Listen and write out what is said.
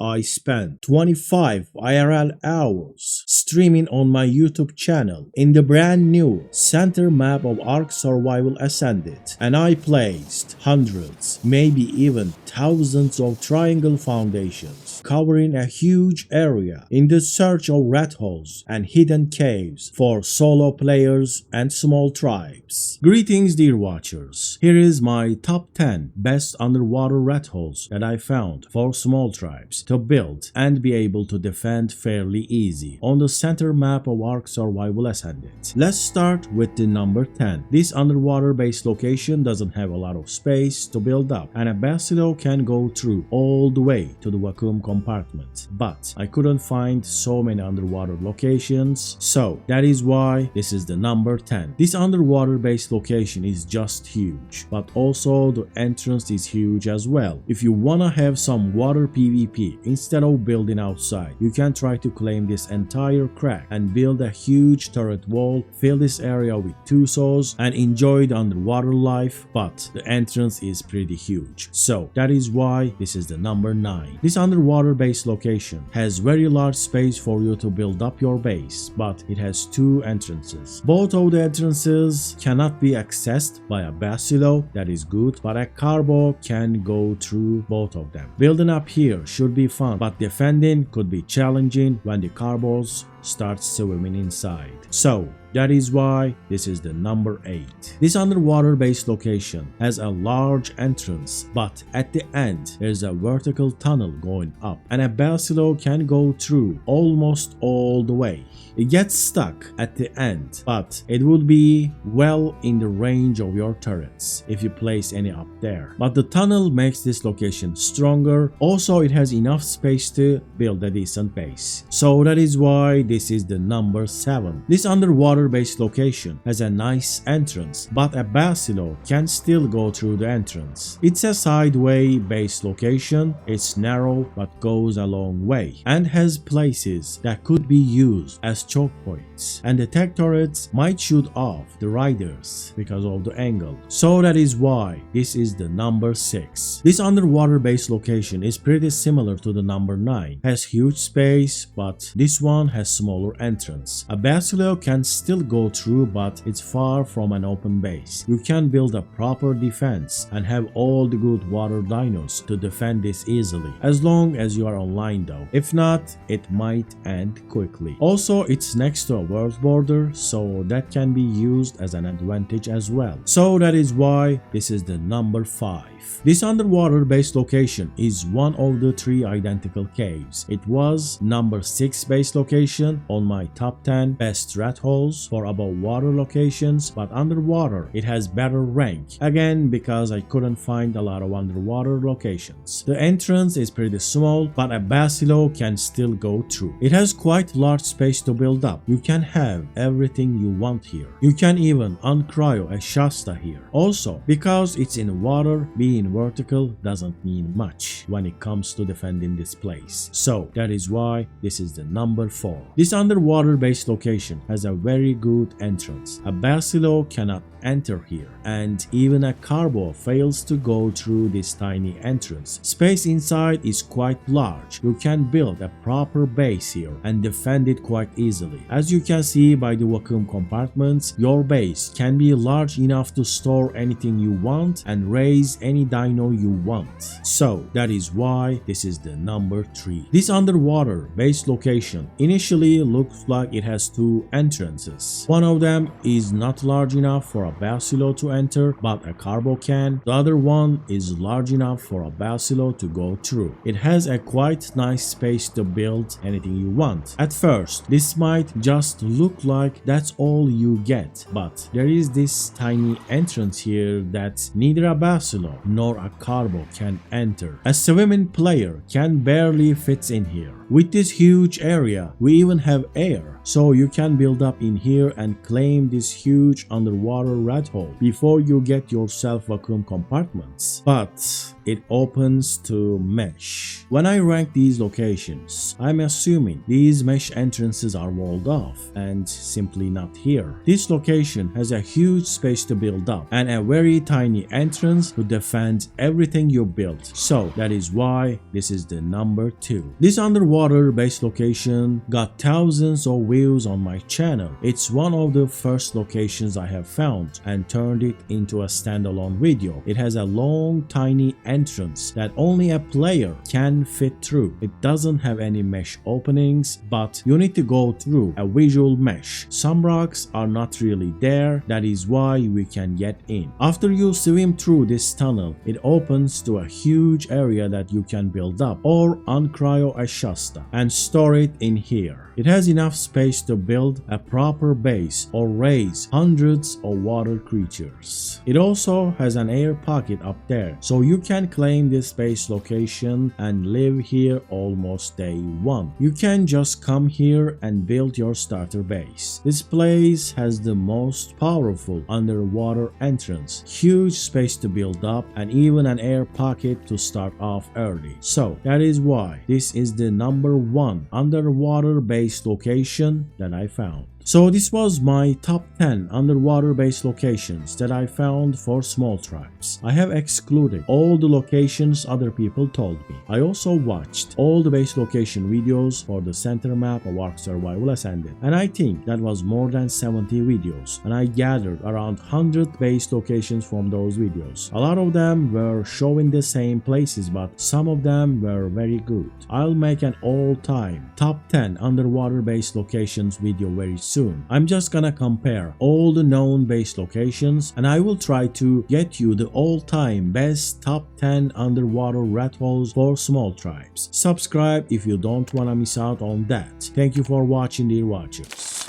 I spent 25 IRL hours streaming on my YouTube channel in the brand new center map of ARK Survival Ascended, and I placed hundreds, maybe even thousands of triangle foundations covering a huge area in the search of rat holes and hidden caves for solo players and small tribes. Greetings, dear watchers. Here is my top 10 best underwater rat holes that I found for small tribes to build and be able to defend fairly easy on the center map of ARK Survival Ascended. Let's start with the number 10. This underwater base location doesn't have a lot of space to build up, and a basilo can go through all the way to the vacuum compartment, but I couldn't find so many underwater locations, so that is why this is the number 10. This underwater base location is just huge, but also the entrance is huge as well. If you wanna have some water PvP instead of building outside, you can try to claim this entire crack and build a huge turret wall, fill this area with tusos and enjoy the underwater life, but the entrance is pretty huge, so that is why this is the number 9. This underwater base location has very large space for you to build up your base, but it has two entrances. Both of the entrances cannot be accessed by a basilo, that is good, but a carbo can go through both of them. Building up here should be fun, but defending could be challenging when the carbos start swimming inside. So that is why this is the number 8. This underwater base location has a large entrance, but at the end there's a vertical tunnel going up, and a basilo can go through almost all the way. It gets stuck at the end, but it would be well in the range of your turrets if you place any up there. But the tunnel makes this location stronger. Also, it has enough space to build a decent base. So that is why this is the number 7. This underwater base location has a nice entrance, but a basilo can still go through the entrance. It's a sideway base location. It's narrow but goes a long way and has places that could be used as choke points, and the tech turrets might shoot off the riders because of the angle. So that is why this is the number 6. This underwater base location is pretty similar to the number 9. Has huge space, but this one has smaller entrance. A basilo can still go through, but it's far from an open base. You can build a proper defense and have all the good water dinos to defend this easily, as long as you are online though. If not, it might end quickly. Also, it's next to a world border, so that can be used as an advantage as well. So that is why this is the number 5. This underwater base location is one of the 3 identical caves. It was number 6 base location on my top 10 best rat holes for above water locations, but underwater it has better rank, again because I couldn't find a lot of underwater locations. The entrance is pretty small, but a basilo can still go through. It has quite large space to build up. You can have everything you want here. You can even uncryo a Shasta here. Also, because it's in water, being vertical doesn't mean much when it comes to defending this place. So that is why this is the number 4. This underwater base location has a very good entrance. A basilo cannot enter here, and even a carbo fails to go through this tiny entrance. Space inside is quite large. You can build a proper base here and defend it quite easily. As you can see by the vacuum compartments, your base can be large enough to store anything you want and raise any dino you want. So that is why this is the number 3. This underwater base location initially looks like it has 2 entrances. One of them is not large enough for a basilo to enter, but a carbo can. The other one is large enough for a basilo to go through. It has a quite nice space to build anything you want. At first, this might just look like that's all you get, but there is this tiny entrance here that neither a basilo nor a carbo can enter. A swimming player can barely fit in here. With this huge area, we even have air, so you can build up in here and claim this huge underwater rat hole before you get yourself vacuum compartments. But it opens to mesh. When I rank these locations, I'm assuming these mesh entrances are walled off and simply not here. This location has a huge space to build up and a very tiny entrance to defend everything you built. So that is why this is the number 2. This underwater base location got thousands of views on my channel. It's one of the first locations I have found and turned it into a standalone video. It has a long tiny entrance that only a player can fit through. It doesn't have any mesh openings, but you need to go through a visual mesh. Some rocks are not really there, that is why we can get in. After you swim through this tunnel, it opens to a huge area that you can build up or uncryo a Shasta and store it in here. It has enough space to build a proper base or raise hundreds of water creatures. It also has an air pocket up there, so you can claim this base location and live here almost day 1. You can just come here and build your starter base. This place has the most powerful underwater entrance, huge space to build up, and even an air pocket to start off early. So that is why this is the number 1 underwater base location that I found. So this was my top 10 underwater base locations that I found for small tribes. I have excluded all the locations other people told me. I also watched all the base location videos for the center map of ARK Survival Ascended, and I think that was more than 70 videos, and I gathered around 100 base locations from those videos. A lot of them were showing the same places, but some of them were very good. I'll make an all-time top 10 underwater base locations video very soon. I'm just gonna compare all the known base locations, and I will try to get you the all-time best top 10 underwater rat holes for small tribes. Subscribe if you don't wanna miss out on that. Thank you for watching, dear watchers.